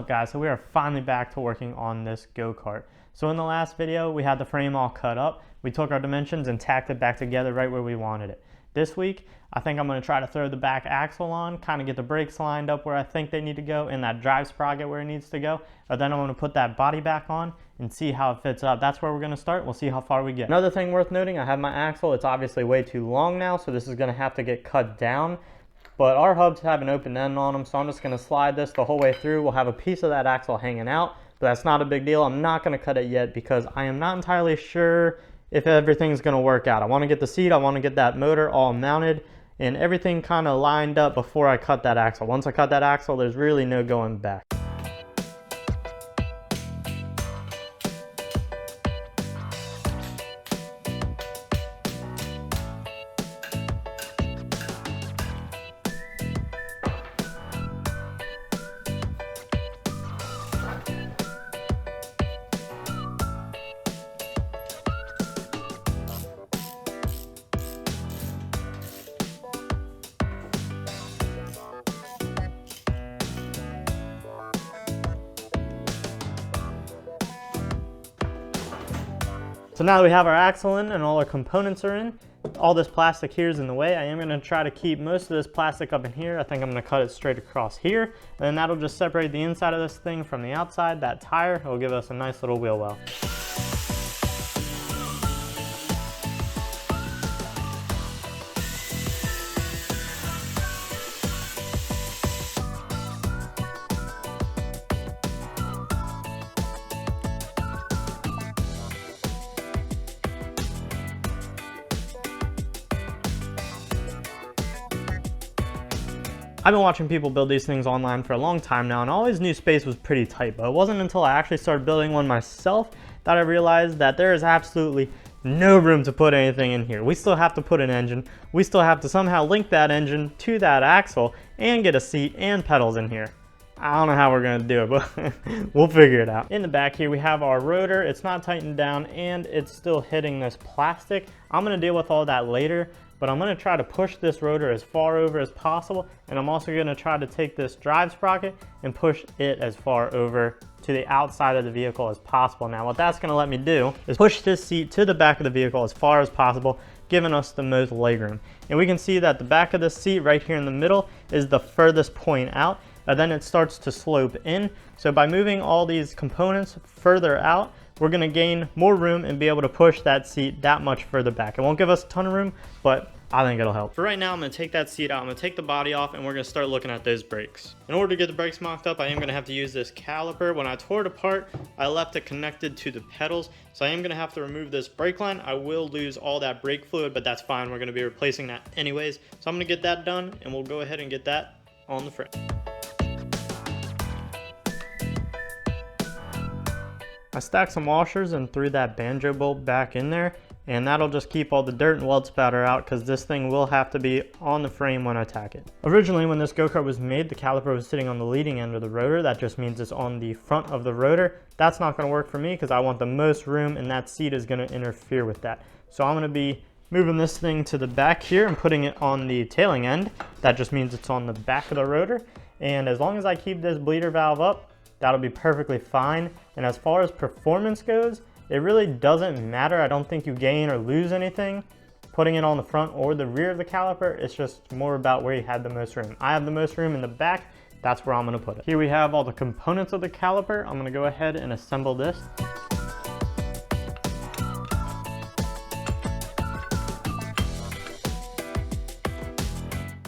up, guys? So we are finally back to working on this go-kart. So in the last video we had the frame all cut up, we took our dimensions and tacked it back together right where we wanted it. This week I think I'm going to try to throw the back axle on, kind of get the brakes lined up where I think they need to go and that drive sprocket where it needs to go, but then I'm going to put that body back on and see how it fits up. That's where we're going to start. We'll see how far we get. Another thing worth noting, I have my axle. It's obviously way too long now, so this is going to have to get cut down. But our hubs have an open end on them, so I'm just going to slide this the whole way through. We'll have a piece of that axle hanging out, but that's not a big deal. I'm not going to cut it yet because I am not entirely sure if everything's going to work out. I want to get the seat, I want to get that motor all mounted, and everything kind of lined up before I cut that axle. Once I cut that axle, there's really no going back. So now that we have our axle in and all our components are in, all this plastic here is in the way. I am going to try to keep most of this plastic up in here. I think I'm going to cut it straight across here, and then that'll just separate the inside of this thing from the outside. That tire will give us a nice little wheel well. I've been watching people build these things online for a long time now, and I always knew space was pretty tight, but it wasn't until I actually started building one myself that I realized that there is absolutely no room to put anything in here. We still have to put an engine, we still have to somehow link that engine to that axle and get a seat and pedals in here. I don't know how we're gonna do it, but we'll figure it out. In the back here we have our rotor. It's not tightened down and it's still hitting this plastic. I'm gonna deal with all that later, but I'm going to try to push this rotor as far over as possible, and I'm also going to try to take this drive sprocket and push it as far over to the outside of the vehicle as possible. Now what that's going to let me do is push this seat to the back of the vehicle as far as possible, giving us the most legroom. And we can see that the back of the seat right here in the middle is the furthest point out, and then it starts to slope in. So by moving all these components further out, we're going to gain more room and be able to push that seat that much further back. It won't give us a ton of room, but I think it'll help. For right now, I'm going to take that seat out, I'm going to take the body off, and we're going to start looking at those brakes. In order to get the brakes mocked up, I am going to have to use this caliper. When I tore it apart, I left it connected to the pedals, so I am going to have to remove this brake line. I will lose all that brake fluid, but that's fine. We're going to be replacing that anyways. So I'm going to get that done, and we'll go ahead and get that on the frame. I stacked some washers and threw that banjo bolt back in there, and that'll just keep all the dirt and weld spatter out because this thing will have to be on the frame when I tack it. Originally, when this go-kart was made, the caliper was sitting on the leading end of the rotor. That just means it's on the front of the rotor. That's not going to work for me because I want the most room, and that seat is going to interfere with that. So I'm going to be moving this thing to the back here and putting it on the tailing end. That just means it's on the back of the rotor, and as long as I keep this bleeder valve up, that'll be perfectly fine. And as far as performance goes, it really doesn't matter. I don't think you gain or lose anything putting it on the front or the rear of the caliper. It's just more about where you had the most room. I have the most room in the back. That's where I'm going to put it. Here we have all the components of the caliper. I'm going to go ahead and assemble this.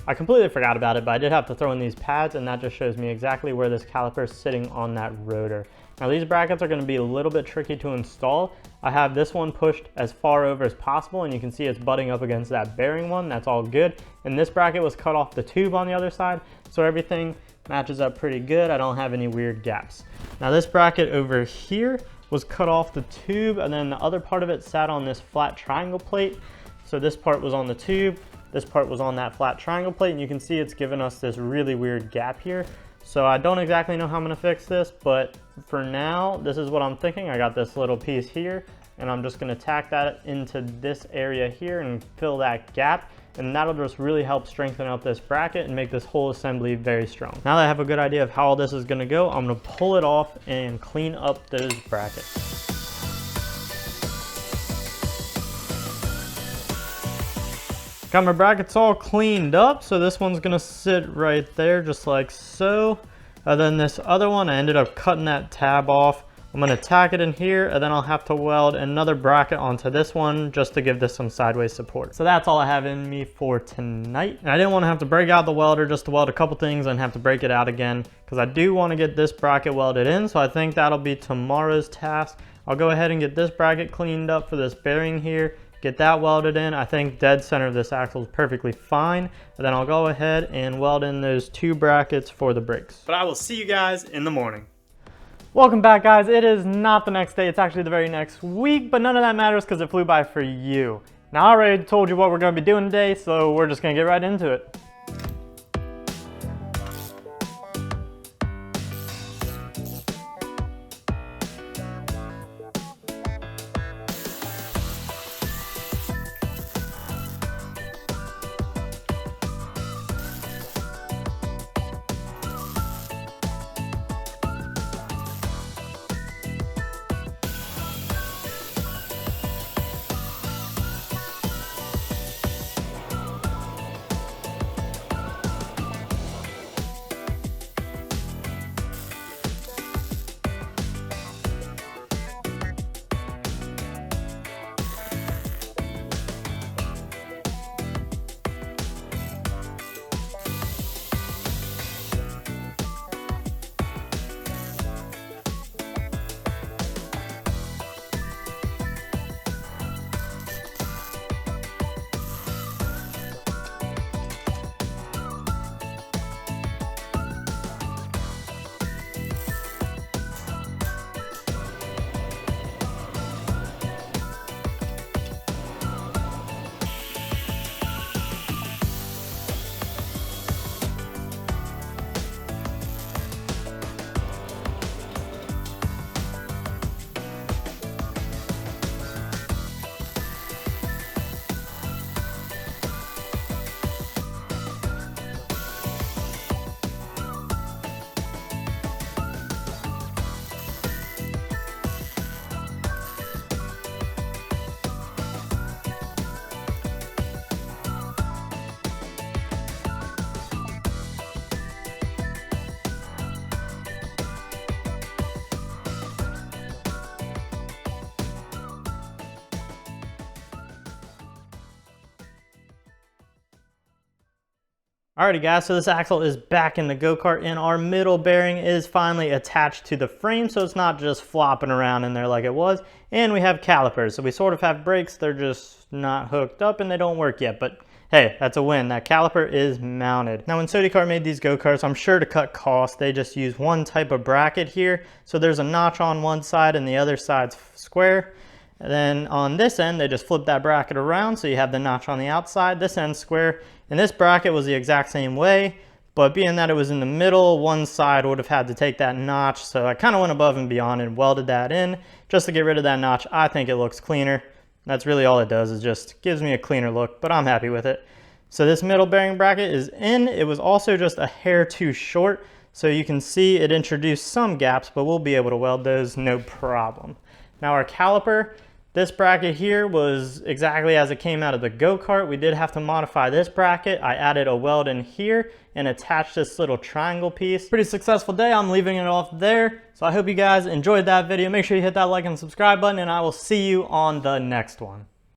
I completely forgot about it, but I did have to throw in these pads, and that just shows me exactly where this caliper is sitting on that rotor. Now these brackets are going to be a little bit tricky to install. I have this one pushed as far over as possible, and you can see it's butting up against that bearing one. That's all good. And this bracket was cut off the tube on the other side, so everything matches up pretty good. I don't have any weird gaps. Now this bracket over here was cut off the tube, and then the other part of it sat on this flat triangle plate. So this part was on the tube, this part was on that flat triangle plate, and you can see it's given us this really weird gap here. So I don't exactly know how I'm gonna fix this, but for now, this is what I'm thinking. I got this little piece here, and I'm just gonna tack that into this area here and fill that gap. and that'll just really help strengthen up this bracket and make this whole assembly very strong. Now that I have a good idea of how all this is gonna go, I'm gonna pull it off and clean up those brackets. Got my brackets all cleaned up, so this one's gonna sit right there just like so. And then this other one, I ended up cutting that tab off. I'm gonna tack it in here, and then I'll have to weld another bracket onto this one just to give this some sideways support. So that's all I have in me for tonight. And I didn't wanna have to break out the welder just to weld a couple things and have to break it out again, because I do wanna get this bracket welded in, so I think that'll be tomorrow's task. I'll go ahead and get this bracket cleaned up for this bearing here, get that welded in. I think dead center of this axle is perfectly fine. And then I'll go ahead and weld in those 2 brackets for the brakes. But I will see you guys in the morning. Welcome back, guys. It is not the next day, it's actually the very next week, but none of that matters because it flew by for you. Now I already told you what we're gonna be doing today, so we're just gonna get right into it. Alrighty guys, so this axle is back in the go-kart and our middle bearing is finally attached to the frame, so it's not just flopping around in there like it was. And we have calipers, so we sort of have brakes, they're just not hooked up and they don't work yet, but hey, that's a win. That caliper is mounted. Now when SodiCart made these go-karts, I'm sure to cut costs, they just use one type of bracket here. So there's a notch on one side and the other side's square. And then on this end, they just flip that bracket around, so you have the notch on the outside, this end's square. And this bracket was the exact same way, but being that it was in the middle, one side would have had to take that notch. So I kind of went above and beyond and welded that in just to get rid of that notch. I think it looks cleaner. That's really all it does, is just gives me a cleaner look, but I'm happy with it. So this middle bearing bracket is in. It was also just a hair too short. So you can see it introduced some gaps, but we'll be able to weld those no problem. Now our caliper, this bracket here was exactly as it came out of the go-kart. We did have to modify this bracket. I added a weld in here and attached this little triangle piece. Pretty successful day. I'm leaving it off there. So I hope you guys enjoyed that video. Make sure you hit that like and subscribe button, and I will see you on the next one.